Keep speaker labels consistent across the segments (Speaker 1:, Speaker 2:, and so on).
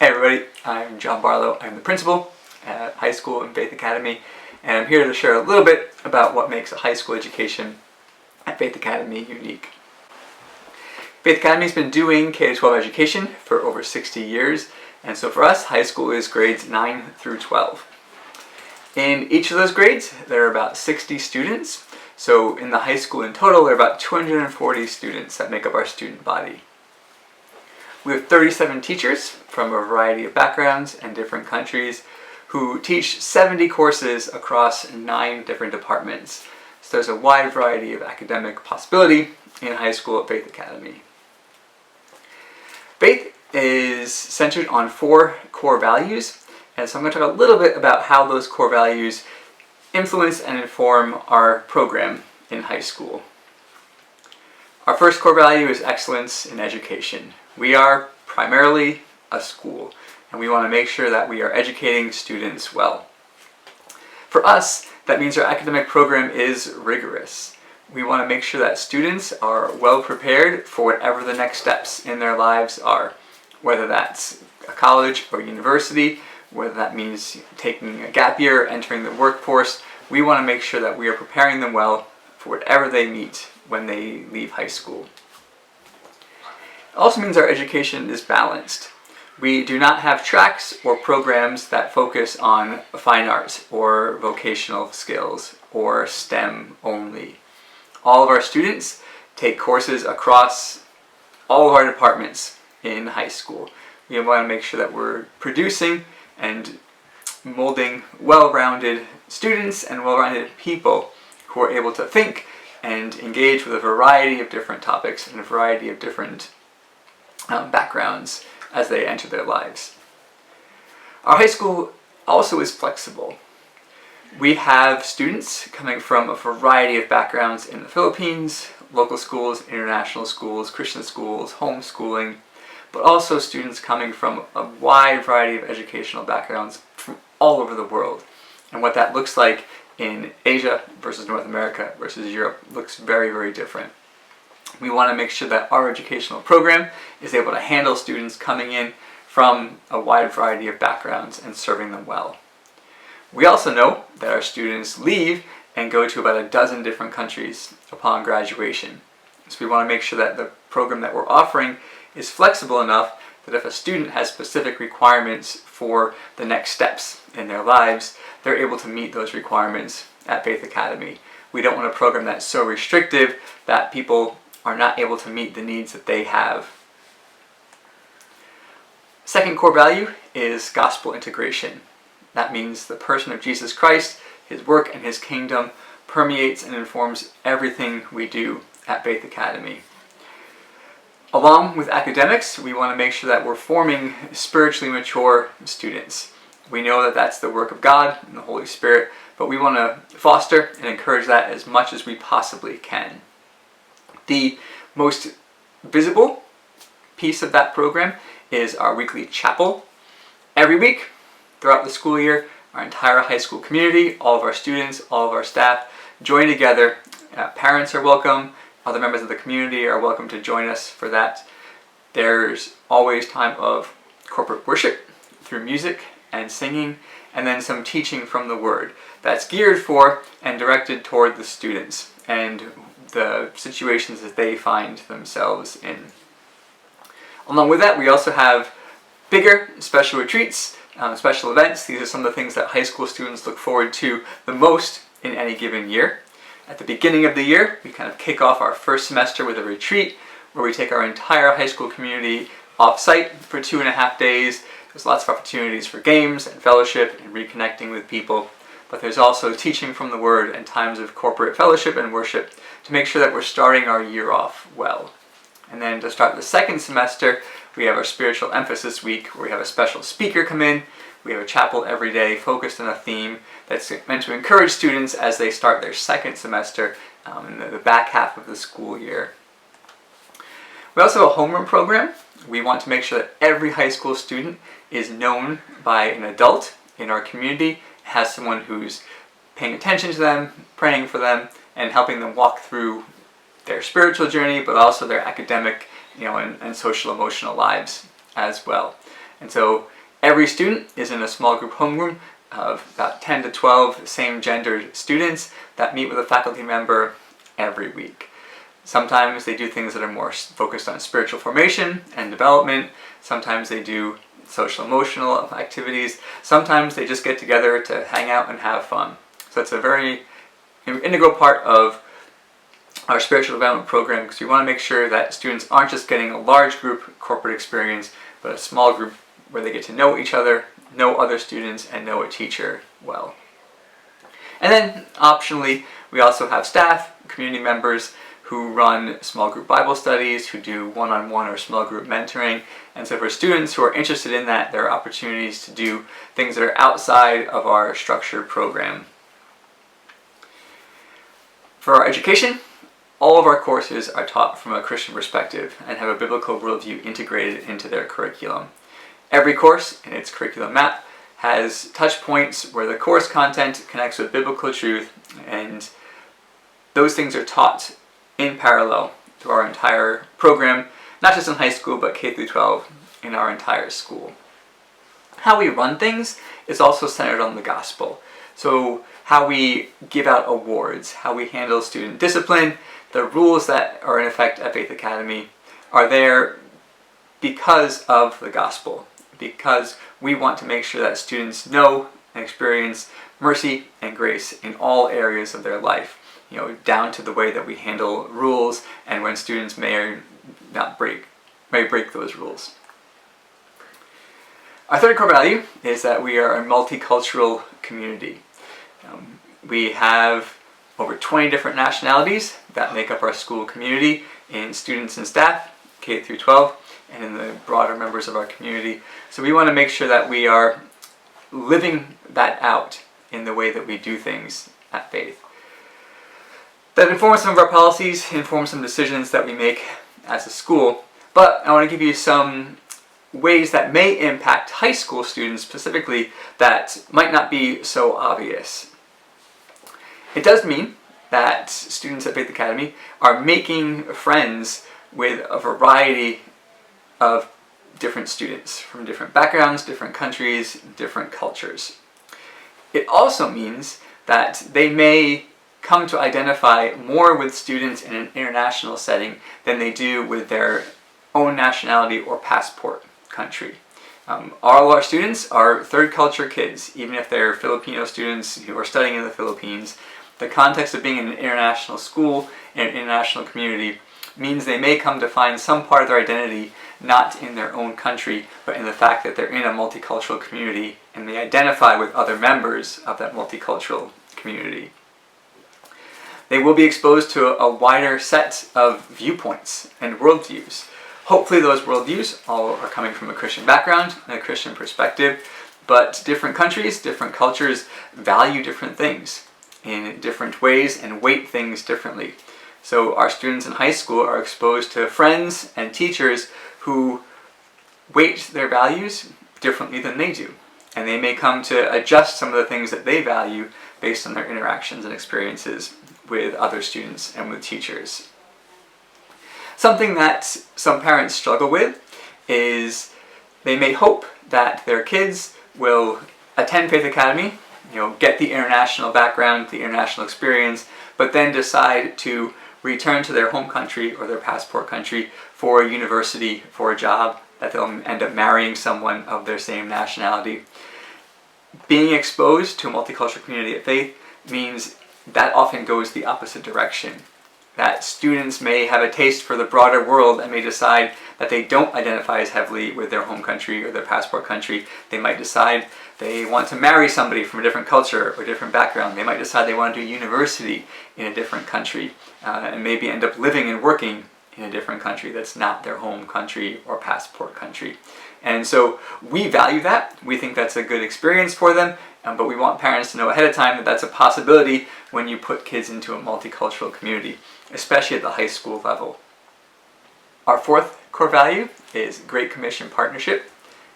Speaker 1: Hey everybody, I'm Jon Barlow. I'm the principal at high school in Faith Academy, and I'm here to share a little bit about what makes a high school education at Faith Academy unique. Faith Academy has been doing K-12 education for over 60 years, and so for us, high school is grades 9 through 12. In each of those grades, there are about 60 students, so in the high school in total, there are about 240 students that make up our student body. We have 37 teachers from a variety of backgrounds and different countries who teach 70 courses across 9 different departments. So there's a wide variety of academic possibility in high school at Faith Academy. Faith is centered on 4 core values, and so I'm going to talk a little bit about how those core values influence and inform our program in high school. Our first core value is excellence in education. We are primarily a school, and we want to make sure that we are educating students well. For us, that means our academic program is rigorous. We want to make sure that students are well prepared for whatever the next steps in their lives are, whether that's a college or university, whether that means taking a gap year, entering the workforce. We want to make sure that we are preparing them well for whatever they meet when they leave high school. It also means our education is balanced. We do not have tracks or programs that focus on fine arts or vocational skills or STEM only. All of our students take courses across all of our departments in high school. We want to make sure that we're producing and molding well-rounded students and well-rounded people who are able to think and engage with a variety of different topics and a variety of different backgrounds as they enter their lives. Our high school also is flexible. We have students coming from a variety of backgrounds in the Philippines, local schools, international schools, Christian schools, homeschooling, but also students coming from a wide variety of educational backgrounds from all over the world. And what that looks like in Asia versus North America versus Europe looks very, very different. We want to make sure that our educational program is able to handle students coming in from a wide variety of backgrounds and serving them well. We also know that our students leave and go to about a dozen different countries upon graduation. So we want to make sure that the program that we're offering is flexible enough that if a student has specific requirements for the next steps in their lives, they're able to meet those requirements at Faith Academy. We don't want a program that's so restrictive that people are not able to meet the needs that they have. Second core value is gospel integration. That means the person of Jesus Christ, his work and his kingdom permeates and informs everything we do at Faith Academy. Along with academics, we want to make sure that we're forming spiritually mature students. We know that that's the work of God and the Holy Spirit, but we want to foster and encourage that as much as we possibly can. The most visible piece of that program is our weekly chapel. Every week, throughout the school year, our entire high school community, all of our students, all of our staff join together. Parents are welcome. Other members of the community are welcome to join us for that. There's always time of corporate worship through music and singing, and then some teaching from the Word that's geared for and directed toward the students and the situations that they find themselves in. Along with that, we also have bigger special retreats, special events. These are some of the things that high school students look forward to the most in any given year. At the beginning of the year, we kind of kick off our first semester with a retreat where we take our entire high school community off-site for 2.5 days. There's lots of opportunities for games and fellowship and reconnecting with people, but there's also teaching from the Word and times of corporate fellowship and worship to make sure that we're starting our year off well. And then to start the second semester, we have our Spiritual Emphasis Week where we have a special speaker come in. We have a chapel every day focused on a theme that's meant to encourage students as they start their second semester in the back half of the school year. We also have a homeroom program. We want to make sure that every high school student is known by an adult in our community, has someone who's paying attention to them, praying for them, and helping them walk through their spiritual journey, but also their academic, and social emotional lives as well. And so Every student is in a small group homeroom of about 10 to 12 same-gender students that meet with a faculty member every week. Sometimes they do things that are more focused on spiritual formation and development. Sometimes they do social emotional activities. Sometimes they just get together to hang out and have fun. So it's a very integral part of our spiritual development program, because we want to make sure that students aren't just getting a large group corporate experience, but a small group where they get to know each other, know other students, and know a teacher well. And then optionally, we also have staff, community members who run small group Bible studies, who do one-on-one or small group mentoring. And so for students who are interested in that, there are opportunities to do things that are outside of our structured program. For our education, all of our courses are taught from a Christian perspective and have a biblical worldview integrated into their curriculum. Every course in its curriculum map has touch points where the course content connects with biblical truth, and those things are taught in parallel through our entire program, not just in high school, but K through 12 in our entire school. How we run things is also centered on the gospel. So how we give out awards, how we handle student discipline, the rules that are in effect at Faith Academy are there because of the gospel, because we want to make sure that students know and experience mercy and grace in all areas of their life, down to the way that we handle rules and when students may break those rules. Our third core value is that we are a multicultural community. We have over 20 different nationalities that make up our school community in students and staff, K through 12, and in the broader members of our community. So we want to make sure that we are living that out in the way that we do things at Faith. That informs some of our policies, informs some decisions that we make as a school, but I want to give you some ways that may impact high school students specifically that might not be so obvious. It does mean that students at Faith Academy are making friends with a variety of different students from different backgrounds, different countries, different cultures. It also means that they may come to identify more with students in an international setting than they do with their own nationality or passport country. All our students are third culture kids, even if they're Filipino students who are studying in the Philippines. The context of being in an international school and an international community means they may come to find some part of their identity not in their own country, but in the fact that they're in a multicultural community and they identify with other members of that multicultural community. They will be exposed to a wider set of viewpoints and worldviews. Hopefully those worldviews all are coming from a Christian background and a Christian perspective, but different countries, different cultures value different things in different ways and weight things differently. So our students in high school are exposed to friends and teachers who weight their values differently than they do. And they may come to adjust some of the things that they value based on their interactions and experiences with other students and with teachers. Something that some parents struggle with is they may hope that their kids will attend Faith Academy, get the international background, the international experience, but then decide to return to their home country or their passport country for a university, for a job, that they'll end up marrying someone of their same nationality. Being exposed to a multicultural community at Faith means that often goes the opposite direction. That students may have a taste for the broader world and may decide that they don't identify as heavily with their home country or their passport country. They might decide they want to marry somebody from a different culture or different background. They might decide they want to do university in a different country and maybe end up living and working in a different country that's not their home country or passport country. And so we value that. We think that's a good experience for them, but we want parents to know ahead of time that that's a possibility when you put kids into a multicultural community, especially at the high school level. Our fourth core value is Great Commission partnership.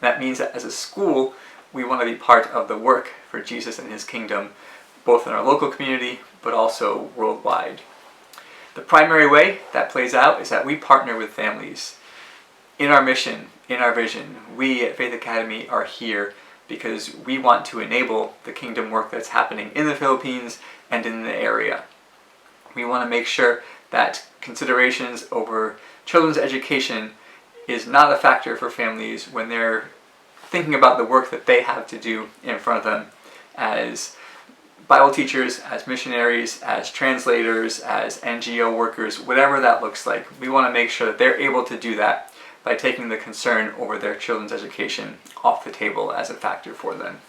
Speaker 1: That means that as a school, we want to be part of the work for Jesus and His kingdom, both in our local community, but also worldwide. The primary way that plays out is that we partner with families. in our mission, in our vision, we at Faith Academy are here because we want to enable the kingdom work that's happening in the Philippines and in the area. We want to make sure that considerations over children's education is not a factor for families when they're thinking about the work that they have to do in front of them as Bible teachers, as missionaries, as translators, as NGO workers, whatever that looks like. We want to make sure that they're able to do that by taking the concern over their children's education off the table as a factor for them.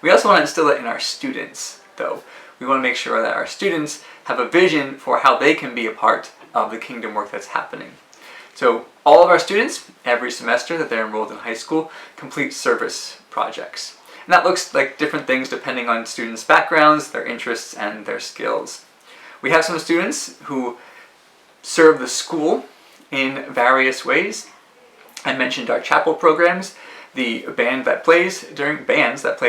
Speaker 1: We also want to instill it in our students, though. We want to make sure that our students have a vision for how they can be a part of the kingdom work that's happening. So all of our students, every semester that they're enrolled in high school, complete service projects. And that looks like different things depending on students' backgrounds, their interests, and their skills. We have some students who serve the school in various ways. I mentioned our chapel programs, the bands that play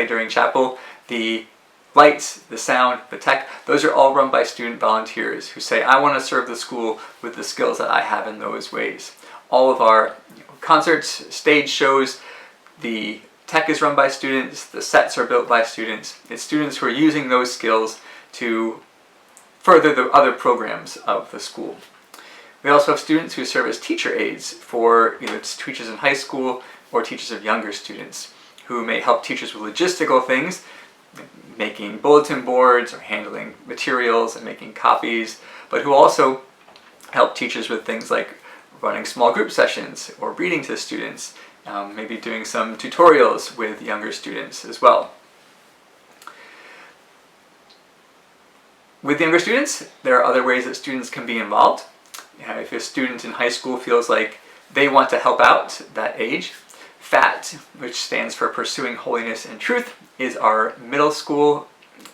Speaker 1: during chapel, the lights, the sound, the tech, those are all run by student volunteers who say, I want to serve the school with the skills that I have in those ways. All of our concerts, stage shows, the tech is run by students, the sets are built by students. It's students who are using those skills to further the other programs of the school. We also have students who serve as teacher aides for either teachers in high school or teachers of younger students who may help teachers with logistical things, making bulletin boards or handling materials and making copies, but who also help teachers with things like running small group sessions or reading to students, maybe doing some tutorials with younger students as well. With younger students, there are other ways that students can be involved. If a student in high school feels like they want to help out that age, FAT, which stands for Pursuing Holiness and Truth, is our middle school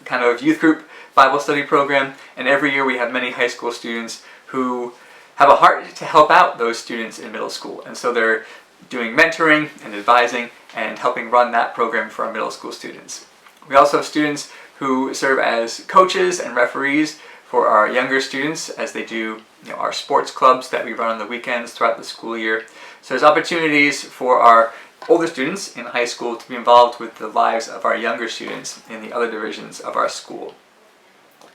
Speaker 1: kind of youth group Bible study program, and every year we have many high school students who have a heart to help out those students in middle school, and so they're doing mentoring and advising and helping run that program for our middle school students. We also have students who serve as coaches and referees for our younger students as they do our sports clubs that we run on the weekends throughout the school year. So there's opportunities for our older students in high school to be involved with the lives of our younger students in the other divisions of our school.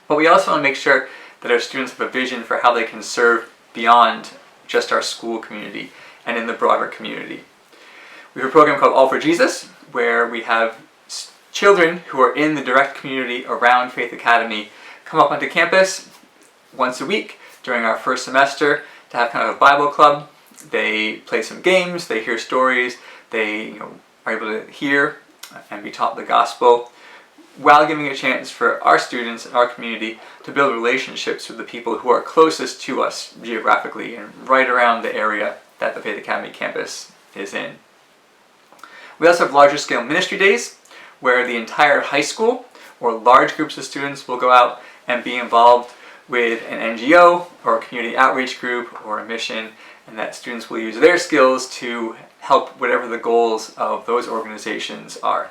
Speaker 1: But we also want to make sure that our students have a vision for how they can serve beyond just our school community and in the broader community. We have a program called All for Jesus, where we have children who are in the direct community around Faith Academy come up onto campus once a week during our first semester to have kind of a Bible club. They play some games, they hear stories, they are able to hear and be taught the gospel, while giving a chance for our students and our community to build relationships with the people who are closest to us geographically and right around the area that the Faith Academy campus is in. We also have larger scale ministry days where the entire high school or large groups of students will go out and be involved with an NGO or a community outreach group or a mission, and that students will use their skills to help whatever the goals of those organizations are.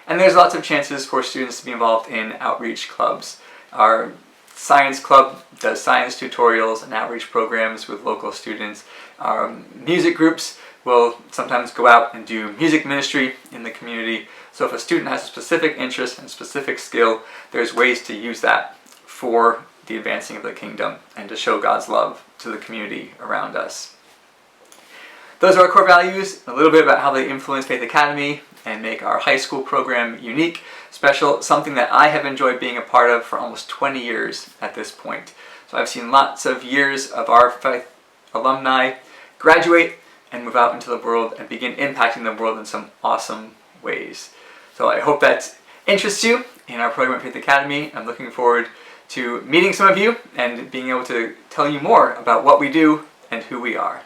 Speaker 1: And there's lots of chances for students to be involved in outreach clubs. Our science club does science tutorials and outreach programs with local students. Our music groups will sometimes go out and do music ministry in the community. So if a student has a specific interest and specific skill, there's ways to use that for the advancing of the kingdom and to show God's love to the community around us. Those are our core values, a little bit about how they influence Faith Academy and make our high school program unique, special, something that I have enjoyed being a part of for almost 20 years at this point. So I've seen lots of years of our Faith alumni graduate and move out into the world and begin impacting the world in some awesome ways. So I hope that interests you in our program at Faith Academy. I'm looking forward to meeting some of you and being able to tell you more about what we do and who we are.